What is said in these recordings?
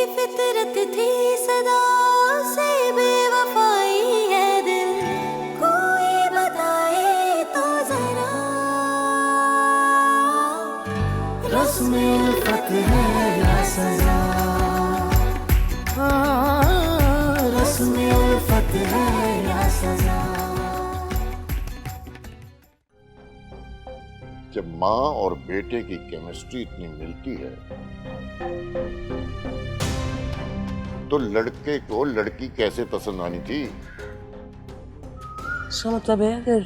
फितरत थी सदा से बेवफाई है दिल, कोई बताए तो जरा रस्म उल्फत है या सजा, रस्म उल्फत है या सजा। जब माँ और बेटे की केमिस्ट्री इतनी मिलती है तो लड़के को लड़की कैसे पसंद आनी थी? इसका मतलब है अगर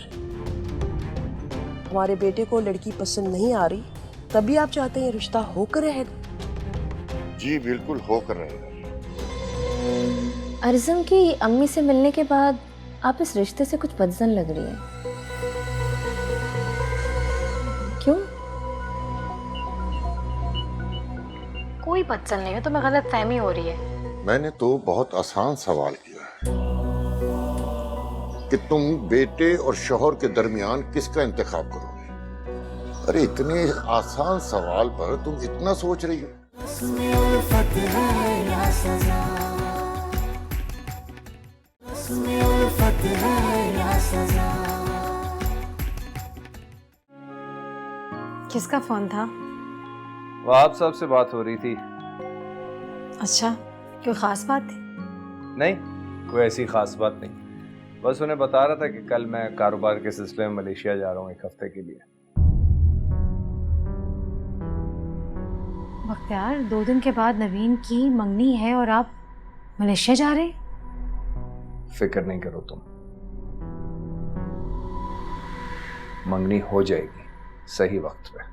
हमारे बेटे को लड़की पसंद नहीं आ रही तभी आप चाहते हैं ये रिश्ता होकर रहेगा? जी बिल्कुल होकर रहेगा। अर्जुन की अम्मी से मिलने के बाद आप इस रिश्ते से कुछ बदजन लग रही है। क्यों? कोई बदजन नहीं है, तुम्हें गलत फहमी हो रही है। मैंने तो बहुत आसान सवाल किया है कि तुम बेटे और शौहर के दरमियान किसका इंतखाब करोगे। अरे इतने आसान सवाल पर तुम इतना सोच रही हो। रस्म उल्फत है या सजा, रस्म उल्फत है या सजा। किसका फोन था? वहाब साहब से बात हो रही थी। अच्छा, कोई खास बात थी? नहीं, कोई ऐसी खास बात नहीं, बस उन्हें बता रहा था कि कल मैं कारोबार के सिलसिले में मलेशिया जा रहा हूँ 1 हफ्ते के लिए। बख्तियार, 2 दिन के बाद नवीन की मंगनी है और आप मलेशिया जा रहे? फिक्र नहीं करो तुम, मंगनी हो जाएगी सही वक्त पे।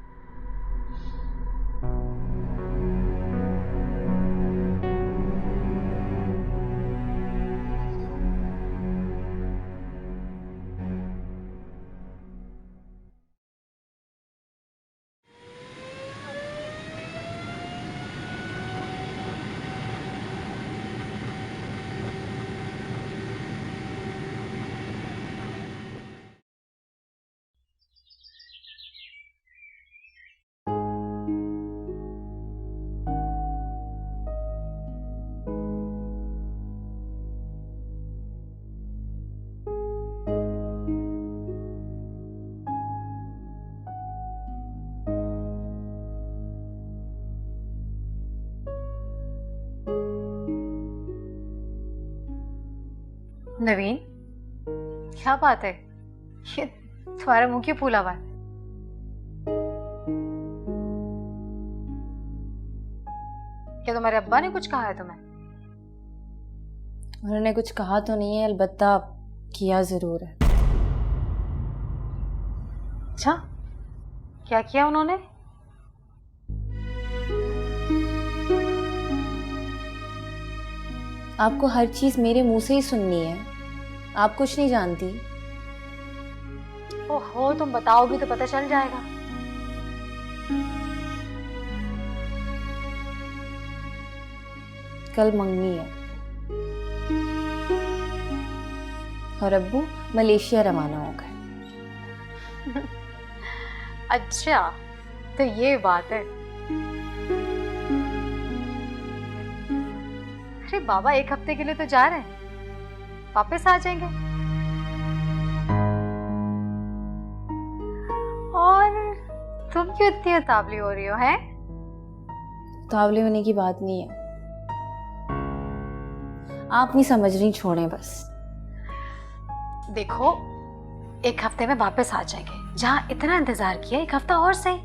नवीन, क्या बात है? ये तुम्हारा मुंह क्यों फूला हुआ है? क्या तुम्हारे अब्बा ने कुछ कहा है तुम्हें? उन्होंने कुछ कहा तो नहीं है, अलबत्ता किया जरूर है। अच्छा, क्या किया उन्होंने? आपको हर चीज मेरे मुंह से ही सुननी है, आप कुछ नहीं जानती। ओहो, तुम बताओगी तो पता चल जाएगा। कल मंगनी है और अब्बू मलेशिया रवाना हो गए। अच्छा, तो ये बात है। अरे बाबा, 1 हफ्ते के लिए तो जा रहे हैं, वापस आ जाएंगे। और तुम क्यों इतनी उतावली हो रही हो? हैं? उतावले होने की बात नहीं है, आप नहीं समझ रही, छोड़ें बस। देखो, 1 हफ्ते में वापस आ जाएंगे। जहाँ इतना इंतजार किया, 1 हफ्ता और सही।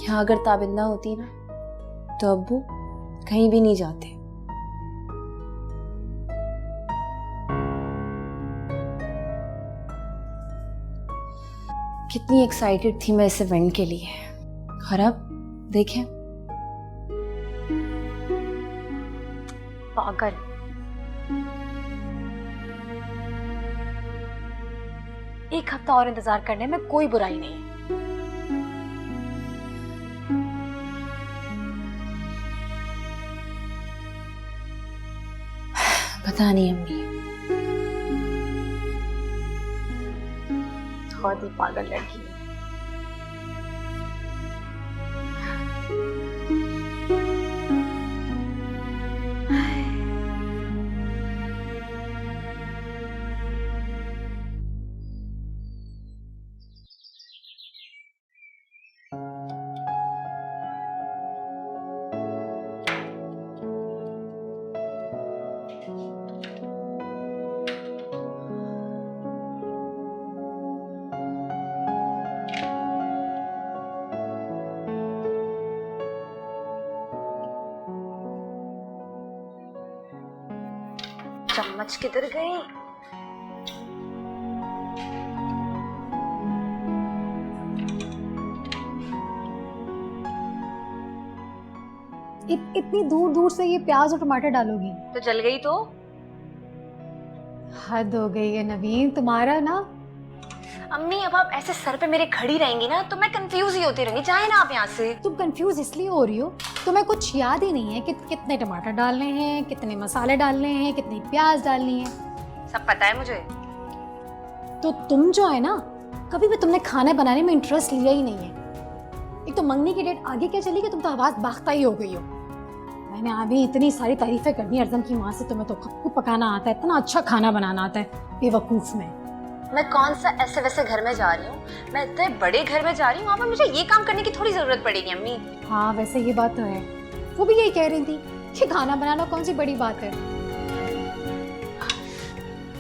यहाँ अगर ताबिंदा होती ना तो अब्बू कहीं भी नहीं जाते। कितनी एक्साइटेड थी मैं इस इवेंट के लिए, और अब देखें। पागल। एक हफ्ता और इंतजार करने में कोई बुराई नहीं है। पता नहीं अम्मी, बहुत ही पागल लड़की है। आज किधर गई? इतनी दूर दूर से ये प्याज और टमाटर डालोगी? तो जल गई तो? हद हो गई है नवीन तुम्हारा ना। अम्मी अब आप ऐसे सर पे मेरे खड़ी रहेंगी ना तो मैं कंफ्यूज ही होती रहूंगी। जाए ना आप यहाँ से। तुम कंफ्यूज इसलिए हो रही हो, तुम्हें कुछ याद ही नहीं है कि कितने टमाटर डालने हैं, कितने मसाले डालने हैं, कितनी प्याज डालनी है। सब पता है मुझे। तो तुम जो है ना, कभी भी तुमने खाना बनाने में इंटरेस्ट लिया ही नहीं है। एक तो मंगनी की डेट आगे क्या चली कि तुम तो आवाज बाख्ता ही हो गई हो। मैंने अभी इतनी सारी तारीफें कर दी अर्जम की माँ से, तुम्हें तो खुद पकाना आता है, इतना अच्छा खाना बनाना आता है, बेवकूफ में। मैं कौन सा ऐसे वैसे घर में जा रही हूँ, मैं इतने बड़े घर में जा रही हूँ, वहाँ पर मुझे ये काम करने की थोड़ी जरूरत पड़ेगी अम्मी। हाँ वैसे ये बात तो है, वो भी यही कह रही थी कि खाना बनाना कौन सी बड़ी बात है।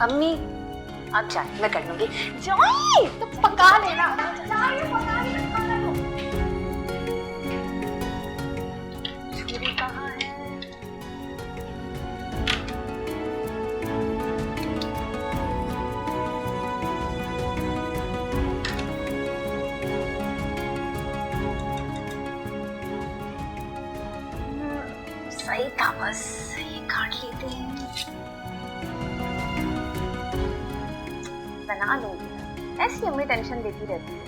अम्मी आप जाए, मैं कर लूंगी। जाए तो पका लेना। छुरी कहाँ है? सही था, बस ये काट लेते हैं। बना लूंगी, ऐसी अम्मी टेंशन देती रहती है।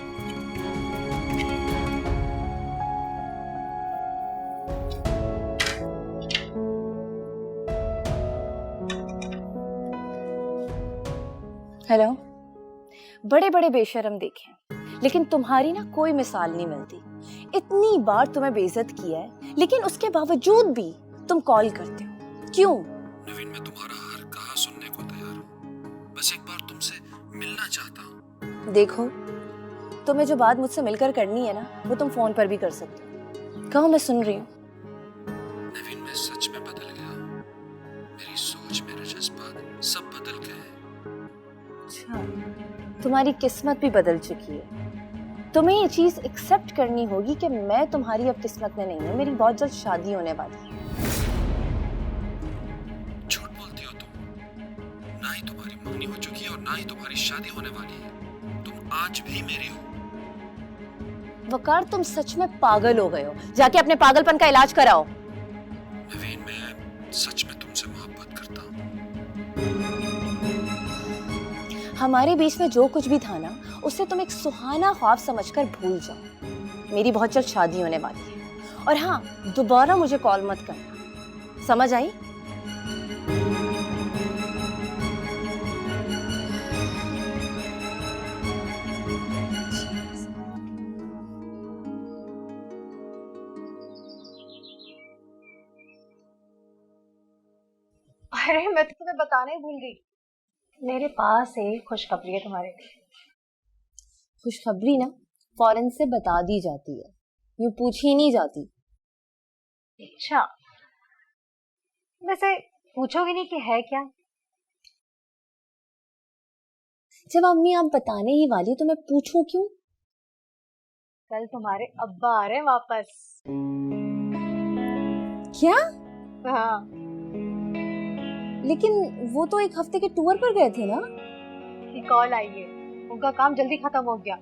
हेलो, बड़े बड़े बेशर्म देखे, लेकिन तुम्हारी ना कोई मिसाल नहीं मिलती। इतनी बार तुम्हें बेइज्जत किया है, लेकिन उसके बावजूद भी तुम कॉल करते हो, क्यों? नवीन, मैं तुम्हारा हर कहा सुनने को तैयार हूँ, बस एक बार तुमसे मिलना चाहता हूँ। देखो, तुम्हें जो बात मुझसे मिलकर करनी है ना, वो तुम फोन पर भी कर सकते हो। कहो, मैं सुन रही हूँ। नवीन, मैं सच में बदल गया हूँ, मेरी सोच, मेरे जज्बात सब बदल गए हैं। अच्छा, तुम्हारी किस्मत भी बदल चुकी है। तुम्हें ये चीज एक्सेप्ट करनी होगी कि मैं तुम्हारी अब किस्मत में नहीं हूँ। मेरी बहुत जल्द शादी होने वाली है। झूठ बोलती हो तुम, ना ही तुम्हारी मंगनी हो चुकी है और ना ही तुम्हारी शादी होने वाली है। तुम आज भी मेरी हो। वकार, तुम सच में पागल हो गए हो। जाके अपने पागलपन का इलाज कराओ। नवीन, मैं सच में तुमसे मोहब्बत करता हूँ। हमारे बीच में जो कुछ भी था ना, उसे तुम एक सुहाना ख्वाब समझकर भूल जाओ। मेरी बहुत जल्द शादी होने वाली है। और हाँ, दोबारा मुझे कॉल मत करना, समझ आई? अरे मैं तो तुम्हें बताना ही भूल गई, मेरे पास एक खुशखबरी है तुम्हारे लिए। खुशखबरी ना फौरन से बता दी जाती है, यूं पूछी नहीं जाती। अच्छा, वैसे पूछोगे नहीं कि है क्या? जब अम्मी आप बताने ही वाली तो मैं पूछूं क्यों? कल तुम्हारे अब्बा आ रहे हैं वापस। क्या? हाँ, लेकिन वो तो एक हफ्ते के टूर पर गए थे ना। की कॉल आई है, उनका काम जल्दी खत्म हो गया।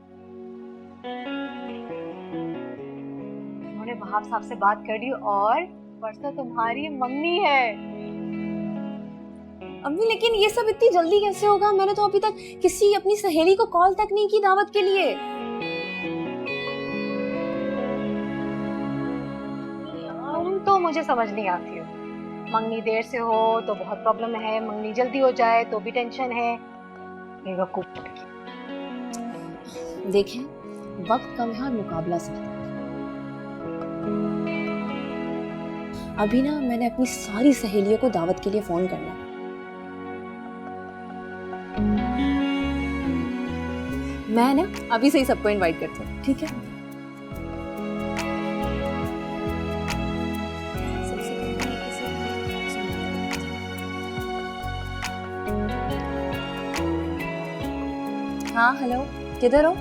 उन्होंने वहाब साहब से बात कर ली और परसों तुम्हारी मंगनी है। अम्मी, लेकिन ये सब इतनी जल्दी कैसे होगा? मैंने तो अभी तक किसी अपनी सहेली को कॉल तक नहीं की दावत के लिए। तुम तो मुझे समझ नहीं आती हो। मंगनी देर से हो तो बहुत प्रॉब्लम है, मंगनी जल्दी हो जाए तो भी टेंशन है। बेवकूफ। देखें, वक्त कम है और मुकाबला सख्त है। अभी ना मैंने अपनी सारी सहेलियों को दावत के लिए फोन करना है। मैं ना अभी से ही सबको इनवाइट करती हूँ, ठीक है? हाँ हेलो, किधर हो?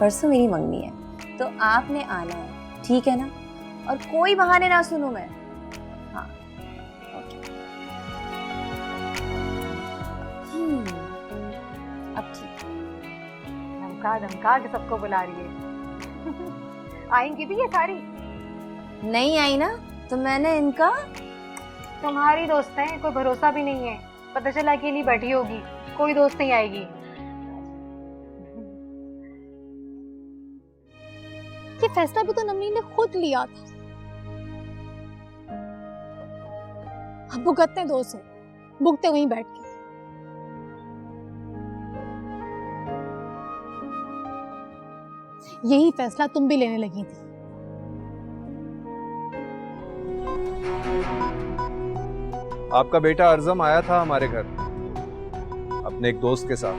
परसों मेरी मंगनी है, तो आपने आना है, ठीक है ना? और कोई बहाने ना सुनूं मैं। हाँ, ओके। अब ठीक है। धमका धमका के सबको बुला रही है। आएंगी भी ये सारी? नहीं आई ना, तो मैंने इनका। तुम्हारी दोस्त है, कोई भरोसा भी नहीं है। पता चला अकेली बैठी होगी, कोई दोस्त नहीं आएगी। ये फैसला भी तो नमरीन ने खुद लिया था। अब भुगतते दो से, भुगते वहीं बैठ के। यही फैसला तुम भी लेने लगी थी। आपका बेटा अर्जम आया था हमारे घर अपने एक दोस्त के साथ।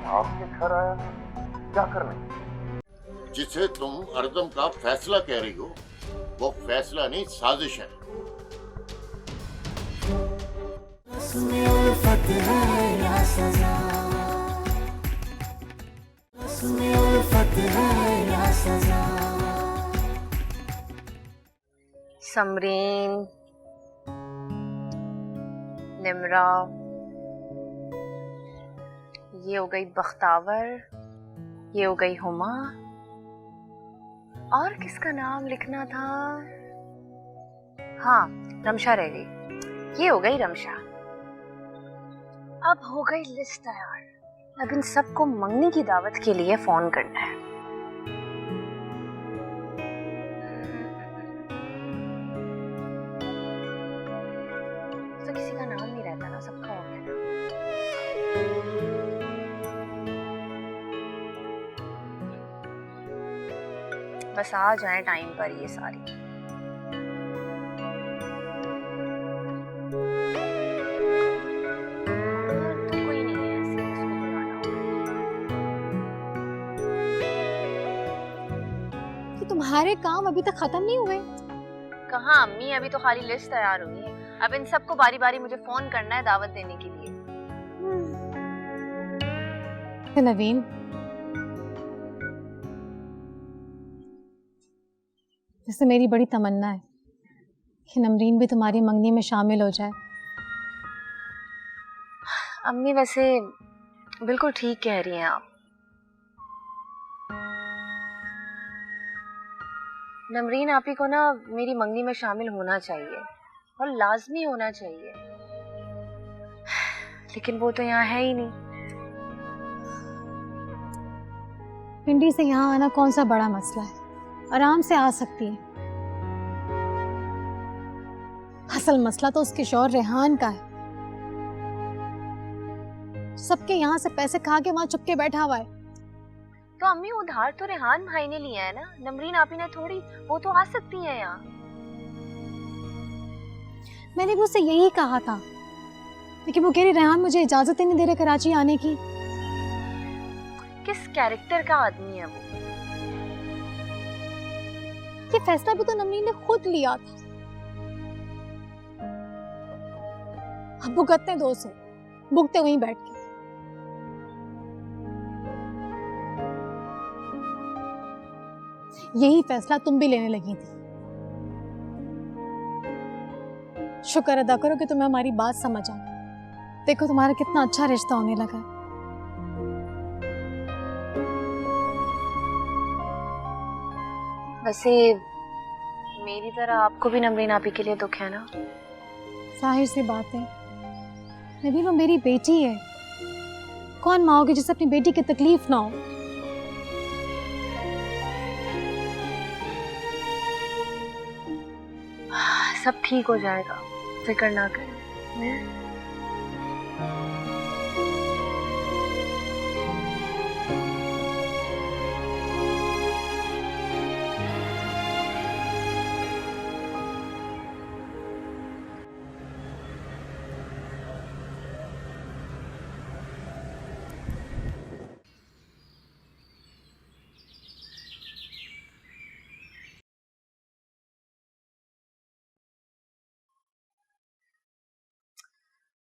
आपके घर आया क्या करने? जिसे तुम अर्दम का फैसला कह रही हो, वो फैसला नहीं, साजिश है। उसमें उल्फत है या सजा, उसमें उल्फत है या सजा। समरीन, निमरा, ये हो गई बख्तावर, ये हो गई हुमा, और किसका नाम लिखना था? हाँ, रमशा रह गई। ये हो गई रमशा। अब हो गई लिस्ट तैयार। अब इन सबको मंगनी की दावत के लिए फोन करना है। तो किसी का नाम नहीं रहता ना, सबका हो गया ना। बस आ जाए टाइम पर ये सारी। तो कोई नहीं है ऐसे जिसको बुलाना हो। कि तुम्हारे काम अभी तक खत्म नहीं हुए? कहाँ अम्मी, अभी तो खाली लिस्ट तैयार हुई है। अब इन सबको बारी बारी मुझे फोन करना है दावत देने के लिए। नवीन, वैसे मेरी बड़ी तमन्ना है कि नमरीन भी तुम्हारी मंगनी में शामिल हो जाए। अम्मी वैसे बिल्कुल ठीक कह रही हैं आप। नमरीन आपी को ना मेरी मंगनी में शामिल होना चाहिए और लाजमी होना चाहिए, लेकिन वो तो यहाँ है ही नहीं। पिंडी से यहाँ आना कौन सा बड़ा मसला है, आराम से आ सकती है। असल मसला तो उसके शौहर रेहान का है, सबके यहाँ से पैसे खा के वहां चुपके बैठा हुआ है। तो अम्मी उधार तो रेहान भाई ने लिया है ना, नमरीन आपी ने थोड़ी। वो तो आ सकती है यहाँ। मैंने भी उससे यही कहा था, लेकिन वो कह रही रेहान मुझे इजाजत ही नहीं दे रहे कराची आने की। किस कैरेक्टर का आदमी है वो? ये फैसला भी तो नमरीन ने खुद लिया था। अब भुगतते दो से, भुगते वहीं बैठ के। यही फैसला तुम भी लेने लगी थी। शुक्र अदा करो कि तुम्हें हमारी बात समझ आ गई। देखो तुम्हारा कितना अच्छा रिश्ता होने लगा है। वैसे मेरी तरह आपको भी नमरीन आपी के लिए दुख है ना? जाहिर सी बात है, नबील वो मेरी बेटी है। कौन माँ होगी जिसे अपनी बेटी की तकलीफ ना हो। सब ठीक हो जाएगा, फिक्र ना करें।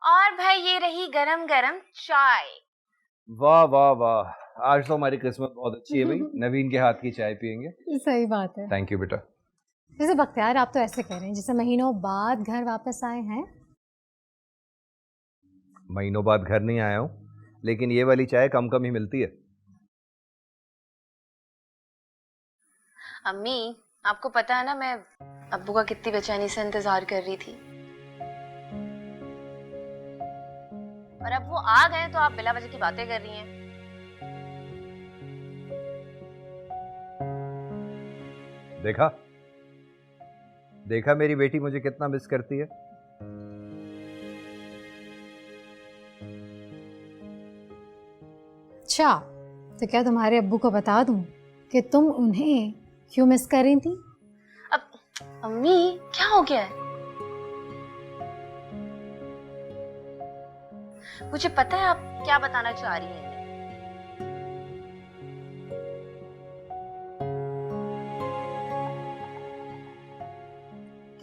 और भाई ये रही गरम गरम चाय। वाह वाह वाह, आज तो हमारी किस्मत बहुत अच्छी है भाई, नवीन के हाथ की चाय पियेंगे। सही बात है। थैंक यू बेटा। जैसे बख्तियार, आप तो ऐसे कह रहे हैं जैसे महीनों बाद घर वापस आए हैं। महीनों बाद घर नहीं आया हूँ, लेकिन ये वाली चाय कम कम ही मिलती है। अम्मी, आपको पता है ना मैं अब्बू का कितनी बेचैनी से इंतजार कर रही थी, और अब वो आ गए तो आप बिला वजह की बातें कर रही हैं। देखा देखा मेरी बेटी मुझे कितना मिस करती है। अच्छा, तो क्या तुम्हारे अब्बू को बता दूं कि तुम उन्हें क्यों मिस कर रही थी? अब अम्मी क्या हो गया है? मुझे पता है आप क्या बताना चाह रही हैं।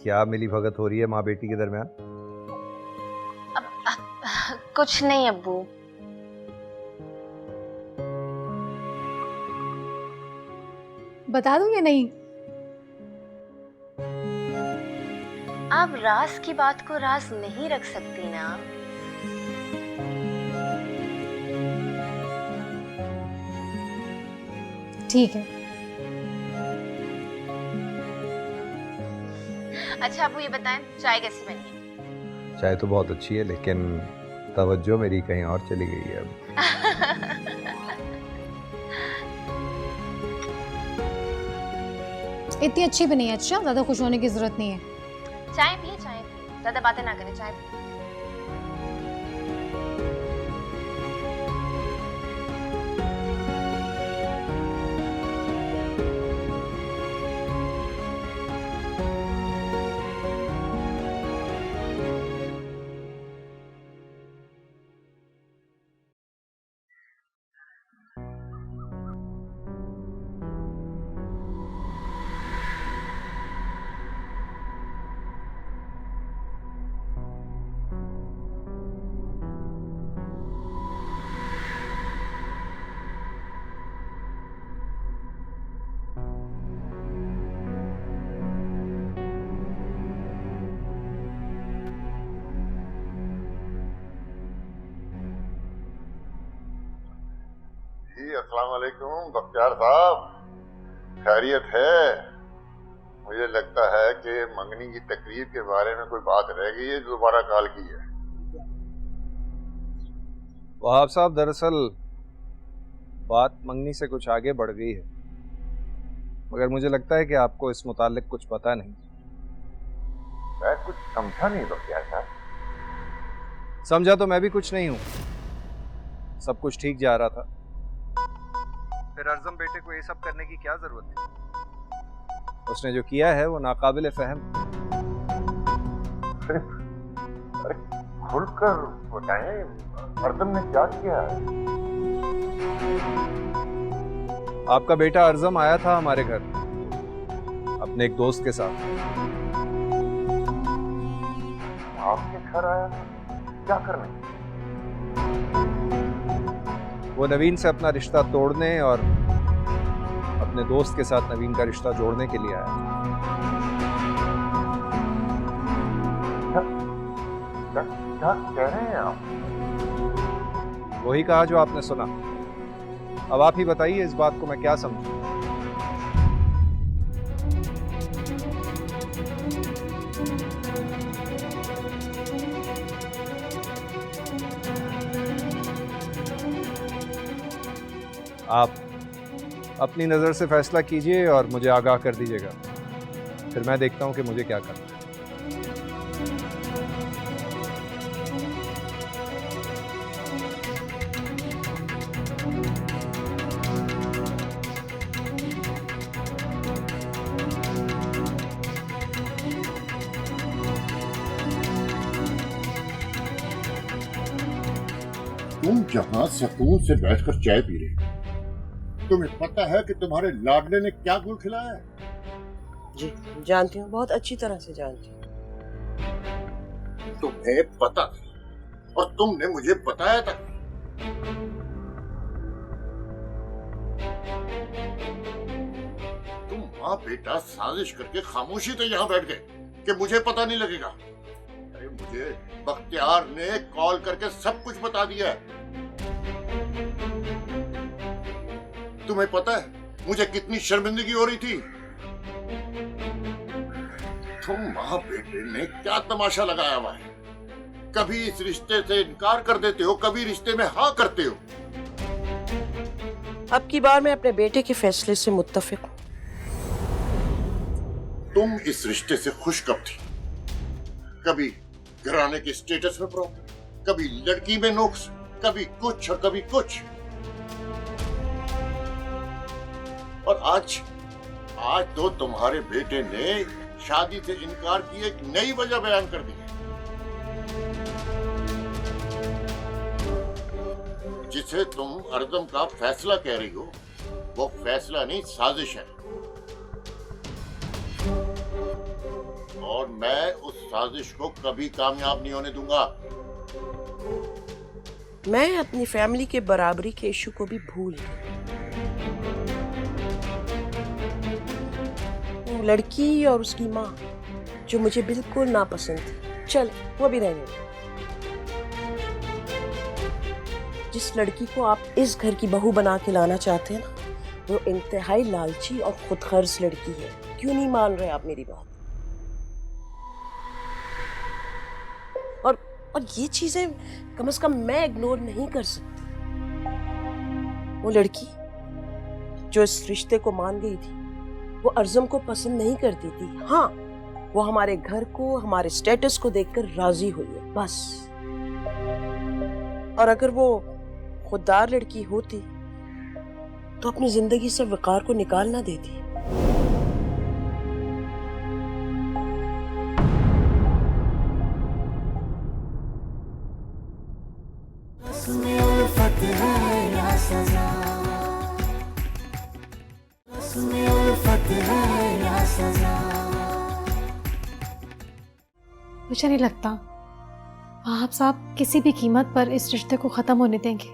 क्या मिली भगत हो रही है माँ बेटी के दरमियान? अब कुछ नहीं अब्बू। बता दूं या नहीं? आप राज की बात को राज नहीं रख सकती ना। ठीक है। अच्छा अब्बू, ये बताएं चाय कैसी बनी है? चाय तो बहुत अच्छी है, लेकिन तवज्जो मेरी कहीं और चली गई है अब। इतनी अच्छी बनी है। अच्छा, ज्यादा खुश होने की जरूरत नहीं है। चाय पिए, ज्यादा बातें ना करें, चाय पिए। जी अस्सलाम वालेकुम बख्तियार साहब, खैरियत है? मुझे लगता है कि मंगनी की तकरीर के बारे में कोई बात रह गई है, दोबारा कॉल की है। वहाब साहब, दरअसल बात मंगनी से कुछ आगे बढ़ गई है, मगर मुझे लगता है कि आपको इस मुतालिक कुछ पता नहीं। मैं कुछ समझा नहीं बख्तियार साहब। समझा तो मैं भी कुछ नहीं हूं, सब कुछ ठीक जा रहा था, फिर अर्जम बेटे को ये सब करने की क्या जरूरत थी? उसने जो किया है वो नाकाबिल फहम। अरे खुलकर बताएं, अर्जम ने क्या किया है? आपका बेटा अर्जम आया था हमारे घर अपने एक दोस्त के साथ। आपके घर आया था? क्या करने? वो नवीन से अपना रिश्ता तोड़ने और अपने दोस्त के साथ नवीन का रिश्ता जोड़ने के लिए आया। क्या कह रहे हैं आप? वही कहा जो आपने सुना। अब आप ही बताइए इस बात को मैं क्या समझूं। आप अपनी नज़र से फैसला कीजिए और मुझे आगाह कर दीजिएगा, फिर मैं देखता हूं कि मुझे क्या करना है। तुम जहां सुकून से बैठकर चाय पी रहे हो, तुम्हें पता है कि तुम्हारे लाडले ने क्या गुल खिलाया है? जी जानती हूँ, बहुत अच्छी तरह से जानती हूँ। तुम्हें पता था और तुमने मुझे बताया था। माँ बेटा साजिश करके खामोशी से यहाँ बैठ गए कि मुझे पता नहीं लगेगा। अरे मुझे बख्तियार ने कॉल करके सब कुछ बता दिया है। तुम्हें पता है मुझे कितनी शर्मिंदगी हो रही थी। तुम माँ बेटे ने क्या तमाशा लगाया हुआ है, कभी इस रिश्ते से इनकार कर देते हो, कभी रिश्ते में हाँ करते हो। अब की बार मैं अपने बेटे के फैसले से मुत्तफिक हूँ। तुम इस रिश्ते से खुश कब थी? कभी घराने के स्टेटस में प्रॉब्लम, कभी लड़की में नुक्स, कभी कुछ और कभी कुछ। और आज तो तुम्हारे बेटे ने शादी से इनकार की एक नई वजह बयान कर दी है, जिसे तुम अर्दम का फैसला कह रही हो। वो फैसला नहीं, साजिश है। और मैं उस साजिश को कभी कामयाब नहीं होने दूंगा। मैं अपनी फैमिली के बराबरी के इशू को भी भूल गई। वो लड़की और उसकी माँ जो मुझे बिल्कुल नापसंद थी, चल वो भी रहने दो। जिस लड़की को आप इस घर की बहू बना के लाना चाहते हैं ना, वो इंतहाई लालची और खुदगर्ज लड़की है। क्यों नहीं मान रहे आप मेरी बात? और ये चीजें कम से कम मैं इग्नोर नहीं कर सकती। वो लड़की जो इस रिश्ते को मान गई थी, वो अर्ज़म को पसंद नहीं करती थी। हाँ, वो हमारे घर को, हमारे स्टेटस को देखकर राजी हुई है, बस। और अगर वो खुददार लड़की होती तो अपनी जिंदगी से वकार को निकाल ना देती। उसमें उल्फत है या सजा, उसमें उल्फत है या सजा। मुझे नहीं लगता आप साहब किसी भी कीमत पर इस रिश्ते को खत्म होने देंगे।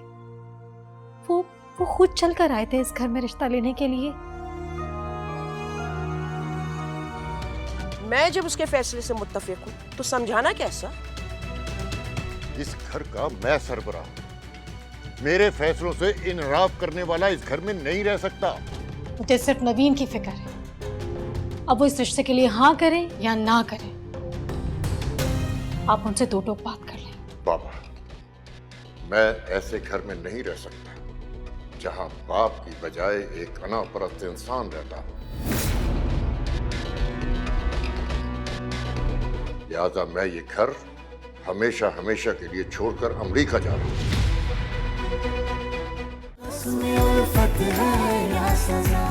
वो खुद चल कर आए थे इस घर में रिश्ता लेने के लिए। मैं जब उसके फैसले से मुत्तफिक हूँ तो समझाना कैसा? इस घर का मैं सरबराह हूं। मेरे फैसलों से इनराफ करने वाला इस घर में नहीं रह सकता। मुझे सिर्फ नवीन की फिक्र है। अब वो इस रिश्ते के लिए हाँ करें या ना करें, आप उनसे दो टोक बात कर लें। बाबा, मैं ऐसे घर में नहीं रह सकता जहां बाप की बजाय एक अनापरस्त इंसान रहता हो। लिहाजा मैं ये घर हमेशा हमेशा के लिए छोड़कर अमेरिका जा रहा हूं। उसमें उल्फत है या सजा।